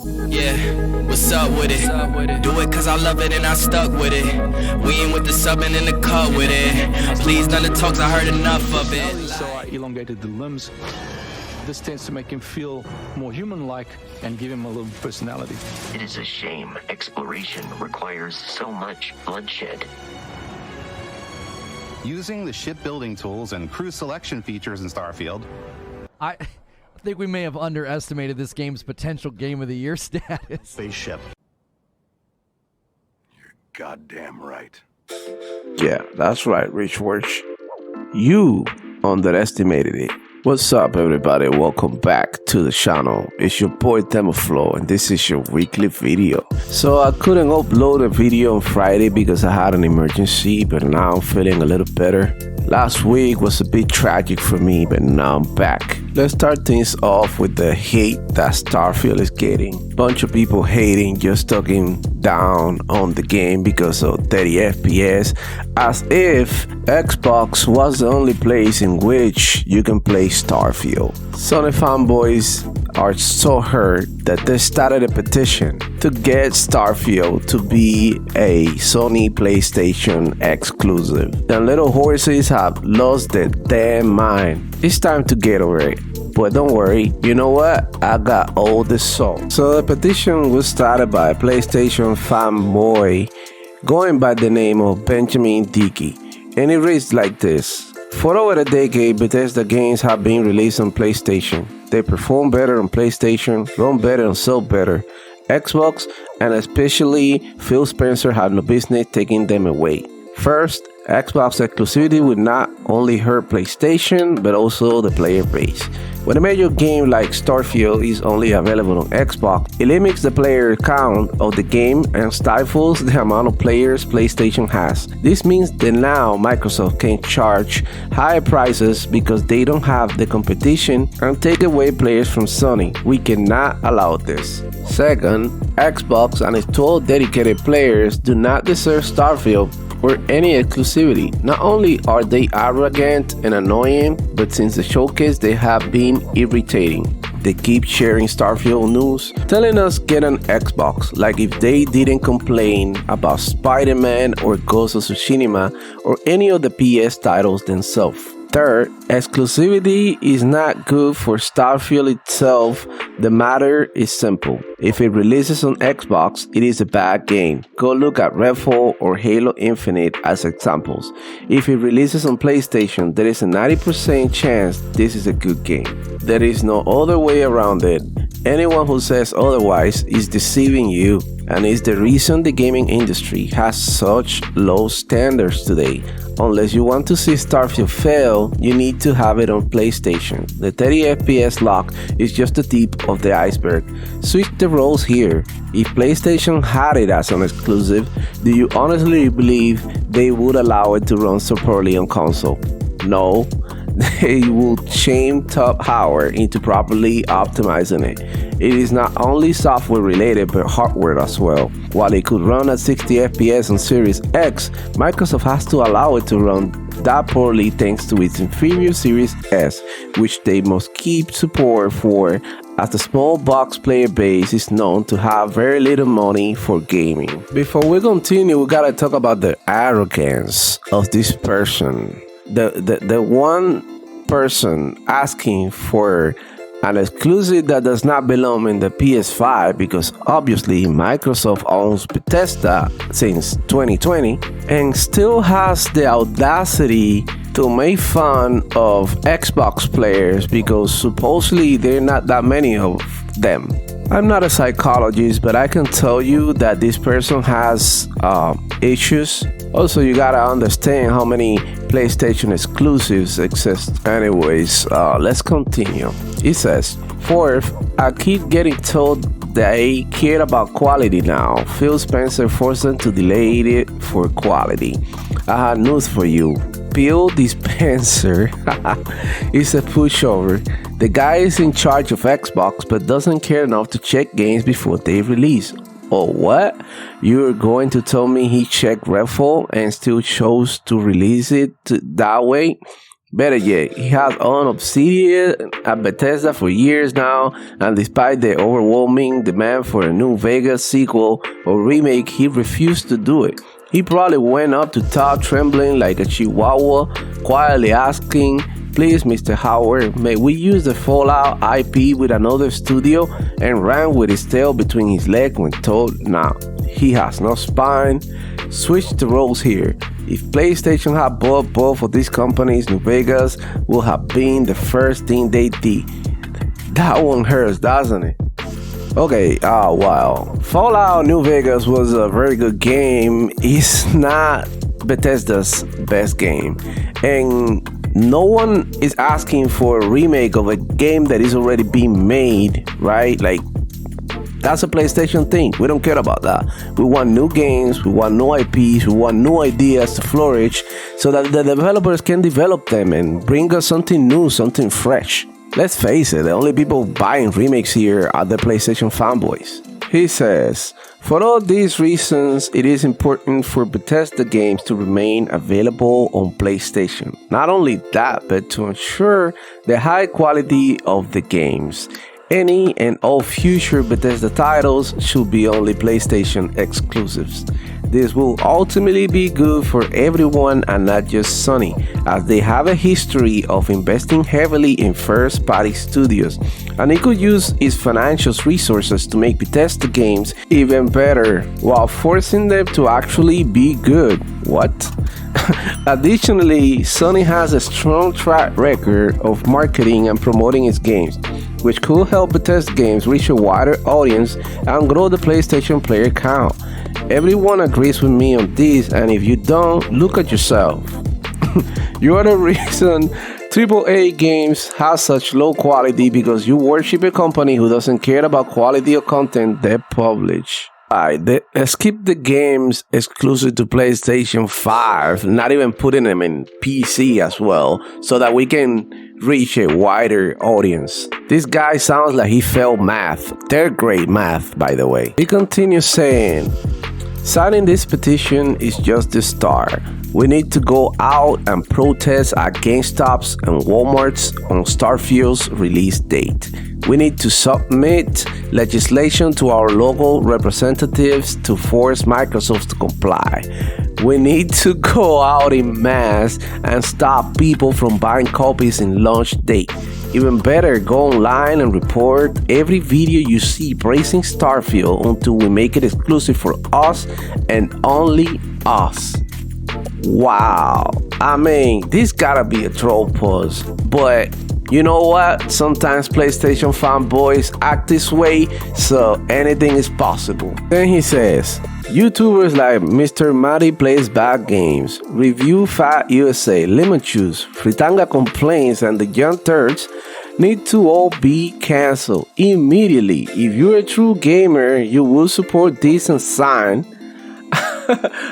Yeah, what's up with it? Do it cause I love it and I stuck with it. We ain't with the subbing in the cut with it. Please none of the talks, I heard enough of it. So I elongated the limbs. This tends to make him feel more human-like and give him a little personality. It is a shame exploration requires so much bloodshed. Using the shipbuilding tools and crew selection features in Starfield, I think we may have underestimated this game's potential Game of the Year status. Spaceship. You're goddamn right. Yeah, that's right, Rich Worch. You underestimated it. What's up, everybody? Welcome back to the channel. It's your boy Demoflow, and this is your weekly video. So I couldn't upload a video on Friday because I had an emergency, but now I'm feeling a little better. Last week was a bit tragic for me, but now I'm back. Let's start things off with the hate that Starfield is getting. Bunch of people hating, just talking down on the game because of 30 FPS, as if Xbox was the only place in which you can play Starfield. Sony fanboys are so hurt that they started a petition to get Starfield to be a Sony PlayStation exclusive. The little horses have lost their damn mind. It's time to get over it. But don't worry, you know what? I got all the salt. So the petition was started by a PlayStation fanboy going by the name of Benjamin Dickey, and it reads like this. For over a decade, Bethesda games have been released on PlayStation. They perform better on PlayStation, run better and sell better. Xbox, and especially Phil Spencer, had no business taking them away. First, Xbox exclusivity would not only hurt PlayStation, but also the player base. When a major game like Starfield is only available on Xbox, it limits the player count of the game and stifles the amount of players PlayStation has. This means that now Microsoft can charge higher prices because they don't have the competition and take away players from Sony. We cannot allow this. Second, Xbox and its 12 dedicated players do not deserve Starfield or any exclusivity. Not only are they arrogant and annoying, but since the showcase they have been irritating. They keep sharing Starfield news, telling us get an Xbox, like if they didn't complain about Spider-Man or Ghost of Tsushima or any of the PS titles themselves. Third, exclusivity is not good for Starfield itself. The matter is simple. If it releases on Xbox, it is a bad game. Go look at Redfall or Halo Infinite as examples. If it releases on PlayStation, there is a 90% chance this is a good game. There is no other way around it. Anyone who says otherwise is deceiving you, and is the reason the gaming industry has such low standards today. Unless you want to see Starfield fail, you need to have it on PlayStation. The 30 FPS lock is just the tip of the iceberg. Switch the roles here. If PlayStation had it as an exclusive, do you honestly believe they would allow it to run so poorly on console? No. They would shame top hardware into properly optimizing it. It is not only software related but hardware as well. While it could run at 60 FPS on Series X, Microsoft has to allow it to run that poorly thanks to its inferior Series S, which they must keep support for, as the small box player base is known to have very little money for gaming. Before we continue, we gotta talk about the arrogance of this person. The one person asking for an exclusive that does not belong in the PS5, because obviously Microsoft owns Bethesda since 2020, and still has the audacity to make fun of Xbox players because supposedly there are not that many of them. I'm not a psychologist, but I can tell you that this person has issues. Also, you gotta understand how many PlayStation exclusives exist. Anyways, let's continue. It says, fourth, I keep getting told they care about quality now. Phil Spencer forced them to delay it for quality. I had news for you. Phil Spencer is a pushover. The guy is in charge of Xbox but doesn't care enough to check games before they release. Oh, what? You're going to tell me he checked Redfall and still chose to release it that way? Better yet, he has owned Obsidian at Bethesda for years now, and despite the overwhelming demand for a new Vegas sequel or remake, he refused to do it. He probably went up to Todd trembling like a chihuahua, quietly asking, "Please, Mr. Howard, may we use the Fallout IP with another studio?" and ran with his tail between his legs when told, "Nah, he has no spine." Switch the roles here. If PlayStation had bought both of these companies, New Vegas would have been the first thing they did. That one hurts, doesn't it? Okay, wow. Fallout New Vegas was a very good game. It's not Bethesda's best game. And no one is asking for a remake of a game that is already being made, right? Like, that's a PlayStation thing. We don't care about that. We want new games, we want new IPs, we want new ideas to flourish so that the developers can develop them and bring us something new, something fresh. Let's face it, the only people buying remakes here are the PlayStation fanboys. He says, "For all these reasons, it is important for Bethesda games to remain available on PlayStation. Not only that, but to ensure the high quality of the games. Any and all future Bethesda titles should be only PlayStation exclusives. This will ultimately be good for everyone and not just Sony, as they have a history of investing heavily in first-party studios, and it could use its financial resources to make Bethesda games even better, while forcing them to actually be good." What? Additionally, Sony has a strong track record of marketing and promoting its games, which could help Bethesda games reach a wider audience and grow the PlayStation player count. Everyone agrees with me on this, and if you don't, look at yourself. You are the reason AAA games have such low quality, because you worship a company who doesn't care about quality of content they publish. Alright, let's keep the games exclusive to PlayStation 5, not even putting them in PC as well, so that we can reach a wider audience. This guy sounds like he failed math. Third grade math, by the way. He continues saying, "Signing this petition is just the start. We need to go out and protest at GameStops and Walmarts on Starfield's release date. We need to submit legislation to our local representatives to force Microsoft to comply. We need to go out in mass and stop people from buying copies in launch date. Even better, go online and report every video you see praising Starfield until we make it exclusive for us and only us." Wow. I mean, this gotta be a troll post, but you know what? Sometimes PlayStation fanboys act this way, so anything is possible. Then he says, "YouTubers like Mr. Matty Plays Bad Games, Review Fat USA, Lemon Juice, Fritanga Complaints, and the Young Turds need to all be cancelled immediately. If you're a true gamer, you will support this and sign."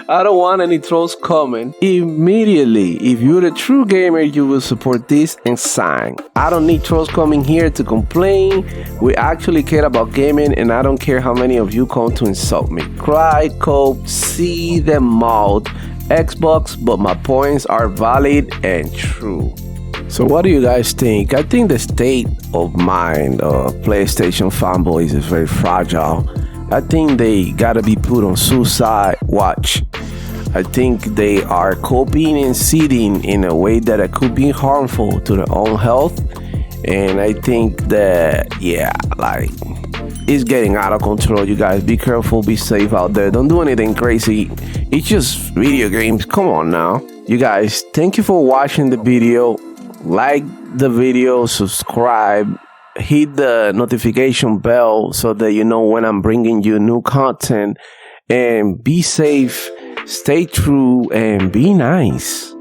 I don't want any trolls coming. Immediately, if you're a true gamer, you will support this and sign. I don't need trolls coming here to complain. We actually care about gaming, and I don't care how many of you come to insult me. Cry, cope, see them out. Xbox, but my points are valid and true. So what do you guys think? I think the state of mind of PlayStation fanboys is very fragile. I think they gotta be put on suicide watch. I think they are coping and sitting in a way that it could be harmful to their own health. And I think that, yeah, like, it's getting out of control. You guys, be careful, be safe out there. Don't do anything crazy. It's just video games. Come on now. You guys, thank you for watching the video. Like the video, subscribe, hit the notification bell so that you know when I'm bringing you new content, and be safe, stay true, and be nice.